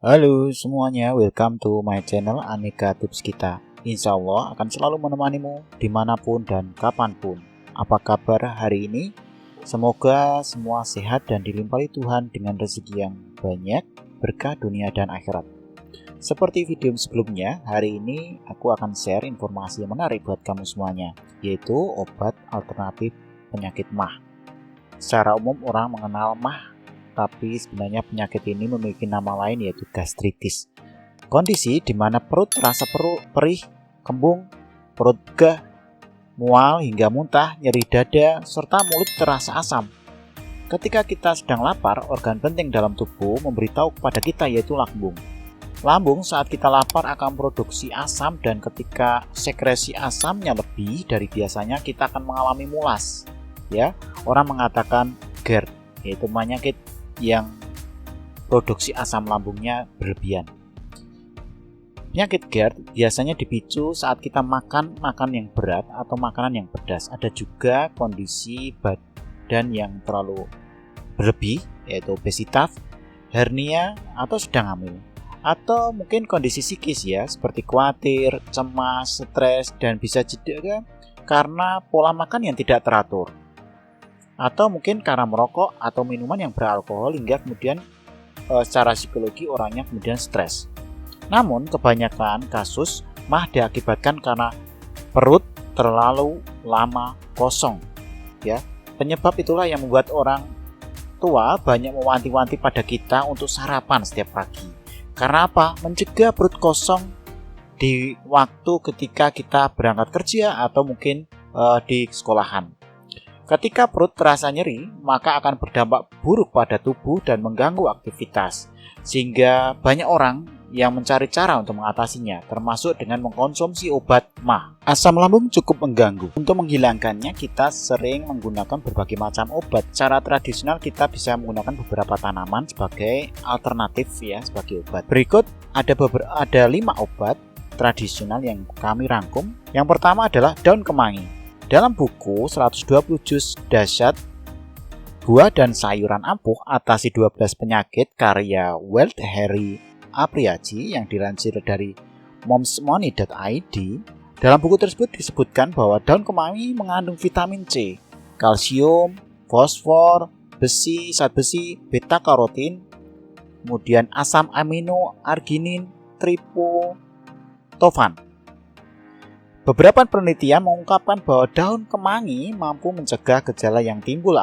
Halo semuanya, welcome to my channel Aneka Tips Kita. Insya Allah akan selalu menemanimu dimanapun dan kapanpun. Apa kabar hari ini? Semoga semua sehat dan dilimpahi Tuhan dengan rezeki yang banyak, berkah dunia dan akhirat. Seperti video sebelumnya, hari ini aku akan share informasi yang menarik buat kamu semuanya, yaitu obat alternatif penyakit MAH. Secara umum orang mengenal MAH, tapi sebenarnya penyakit ini memiliki nama lain, yaitu gastritis. Kondisi di mana perut terasa perih, kembung, perut begah, mual hingga muntah, nyeri dada, serta mulut terasa asam. Ketika kita sedang lapar, organ penting dalam tubuh memberitahu kepada kita, yaitu lambung. Lambung saat kita lapar akan produksi asam, dan ketika sekresi asamnya lebih dari biasanya, kita akan mengalami mulas. Ya, orang mengatakan GERD, yaitu penyakit yang produksi asam lambungnya berlebihan. Penyakit GERD biasanya dipicu saat kita makan yang berat atau makanan yang pedas. Ada juga kondisi badan yang terlalu berlebih, yaitu obesitas, hernia, atau sedang hamil. Atau mungkin kondisi psikis ya, seperti khawatir, cemas, stres, dan bisa juga karena pola makan yang tidak teratur. Atau mungkin karena merokok atau minuman yang beralkohol hingga kemudian secara psikologi orangnya kemudian stres. Namun kebanyakan kasus MAH diakibatkan karena perut terlalu lama kosong. Ya, penyebab itulah yang membuat orang tua banyak mewanti-wanti pada kita untuk sarapan setiap pagi. Karena apa? Mencegah perut kosong di waktu ketika kita berangkat kerja atau mungkin di sekolahan. Ketika perut terasa nyeri, maka akan berdampak buruk pada tubuh dan mengganggu aktivitas. Sehingga banyak orang yang mencari cara untuk mengatasinya, termasuk dengan mengkonsumsi obat MAH. Asam lambung cukup mengganggu. Untuk menghilangkannya, kita sering menggunakan berbagai macam obat. Secara tradisional, kita bisa menggunakan beberapa tanaman sebagai alternatif ya, sebagai obat. Berikut ada 5 obat tradisional yang kami rangkum. Yang pertama adalah daun kemangi. Dalam buku 120 juz dahsyat buah dan sayuran ampuh atasi 12 penyakit karya Walt Harry Apriaji yang dilansir dari momsmoney.id, dalam buku tersebut disebutkan bahwa daun kemangi mengandung vitamin C, kalsium, fosfor, besi, zat besi, beta karotin, kemudian asam amino, arginin, triptofan. Beberapa penelitian mengungkapkan bahwa daun kemangi mampu mencegah gejala yang timbul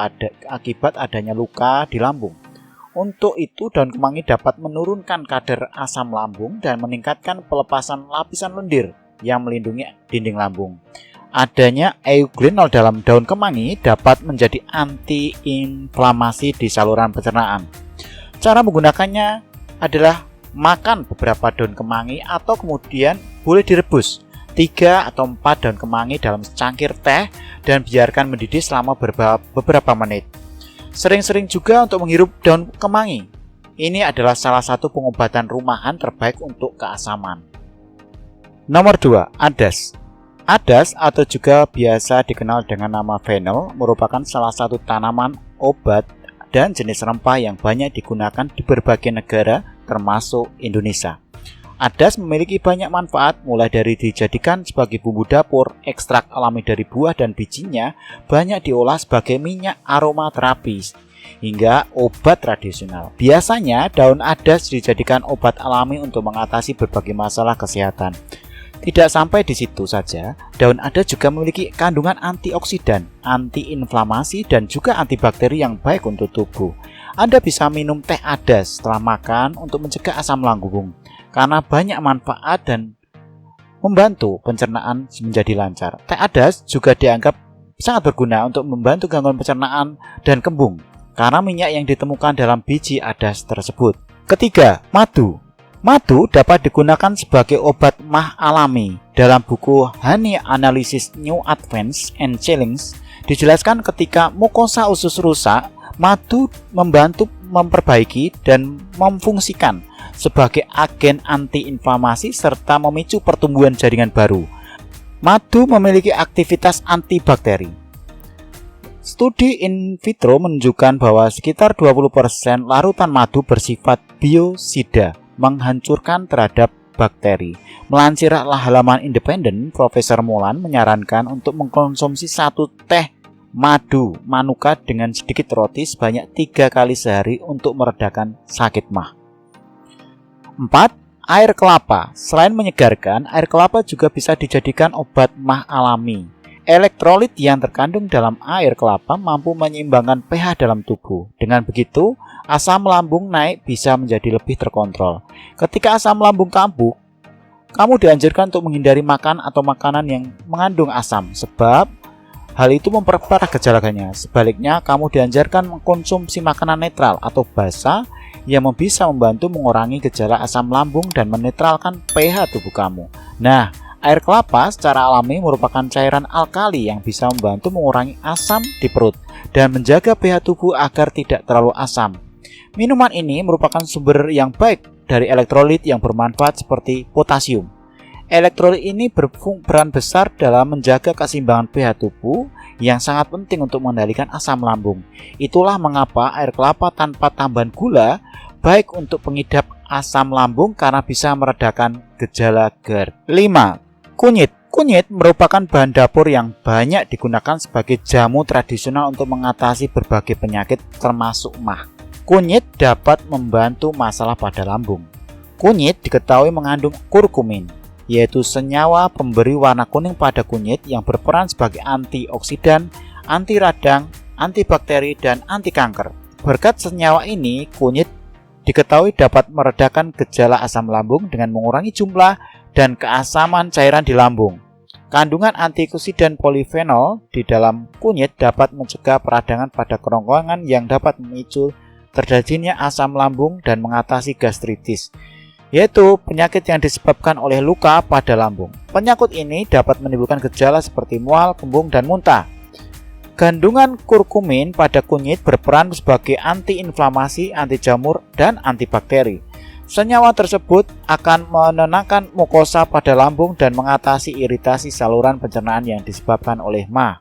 akibat adanya luka di lambung. Untuk itu, daun kemangi dapat menurunkan kadar asam lambung dan meningkatkan pelepasan lapisan lendir yang melindungi dinding lambung. Adanya euglenol dalam daun kemangi dapat menjadi anti-inflamasi di saluran pencernaan. Cara menggunakannya adalah makan beberapa daun kemangi atau kemudian boleh direbus 3 atau 4 daun kemangi dalam secangkir teh dan biarkan mendidih selama beberapa menit. Sering-sering juga untuk menghirup daun kemangi. Ini adalah salah satu pengobatan rumahan terbaik untuk keasaman. Nomor 2, adas. Adas atau juga biasa dikenal dengan nama fennel merupakan salah satu tanaman obat dan jenis rempah yang banyak digunakan di berbagai negara termasuk Indonesia. Adas memiliki banyak manfaat, mulai dari dijadikan sebagai bumbu dapur, ekstrak alami dari buah dan bijinya banyak diolah sebagai minyak aromaterapi, hingga obat tradisional. Biasanya daun adas dijadikan obat alami untuk mengatasi berbagai masalah kesehatan. Tidak sampai di situ saja, daun adas juga memiliki kandungan antioksidan, antiinflamasi, dan juga antibakteri yang baik untuk tubuh. Anda bisa minum teh adas setelah makan untuk mencegah asam lambung, karena banyak manfaat dan membantu pencernaan menjadi lancar. Teh adas juga dianggap sangat berguna untuk membantu gangguan pencernaan dan kembung, karena minyak yang ditemukan dalam biji adas tersebut. Ketiga, madu. Madu dapat digunakan sebagai obat MAH alami. Dalam buku Honey Analysis New Advance and Challenge dijelaskan ketika mukosa usus rusak, madu membantu memperbaiki dan memfungsikan sebagai agen antiinflamasi serta memicu pertumbuhan jaringan baru. Madu memiliki aktivitas antibakteri. Studi in vitro menunjukkan bahwa sekitar 20% larutan madu bersifat biosida, menghancurkan terhadap bakteri. Melansir halaman independen, Profesor Molan menyarankan untuk mengkonsumsi 1 teh madu manuka dengan sedikit roti sebanyak 3 kali sehari untuk meredakan sakit MAH. 4. Air kelapa. Selain menyegarkan, air kelapa juga bisa dijadikan obat MAH alami. Elektrolit yang terkandung dalam air kelapa mampu menyeimbangkan pH dalam tubuh. Dengan begitu, asam lambung naik bisa menjadi lebih terkontrol. Ketika asam lambung kambuh, kamu dianjurkan untuk menghindari makan atau makanan yang mengandung asam, sebab hal itu memperparah gejalanya. Sebaliknya, kamu dianjurkan mengkonsumsi makanan netral atau basa yang bisa membantu mengurangi gejala asam lambung dan menetralkan pH tubuh kamu. Nah, air kelapa secara alami merupakan cairan alkali yang bisa membantu mengurangi asam di perut dan menjaga pH tubuh agar tidak terlalu asam. Minuman ini merupakan sumber yang baik dari elektrolit yang bermanfaat seperti potasium. Elektrolit ini berperan besar dalam menjaga keseimbangan pH tubuh yang sangat penting untuk mengendalikan asam lambung. Itulah mengapa air kelapa tanpa tambahan gula baik untuk pengidap asam lambung karena bisa meredakan gejala GERD. 5. Kunyit. Kunyit merupakan bahan dapur yang banyak digunakan sebagai jamu tradisional untuk mengatasi berbagai penyakit termasuk MAH. Kunyit dapat membantu masalah pada lambung. Kunyit diketahui mengandung kurkumin, yaitu senyawa pemberi warna kuning pada kunyit yang berperan sebagai antioksidan, anti radang, antibakteri, dan anti kanker. Berkat senyawa ini, kunyit diketahui dapat meredakan gejala asam lambung dengan mengurangi jumlah dan keasaman cairan di lambung. Kandungan antioksidan polifenol di dalam kunyit dapat mencegah peradangan pada kerongkongan yang dapat memicu terjadinya asam lambung dan mengatasi gastritis, yaitu penyakit yang disebabkan oleh luka pada lambung. Penyakit ini dapat menimbulkan gejala seperti mual, kembung, dan muntah. Kandungan kurkumin pada kunyit berperan sebagai antiinflamasi, anti jamur, dan antibakteri. Senyawa tersebut akan menenangkan mukosa pada lambung dan mengatasi iritasi saluran pencernaan yang disebabkan oleh MAH.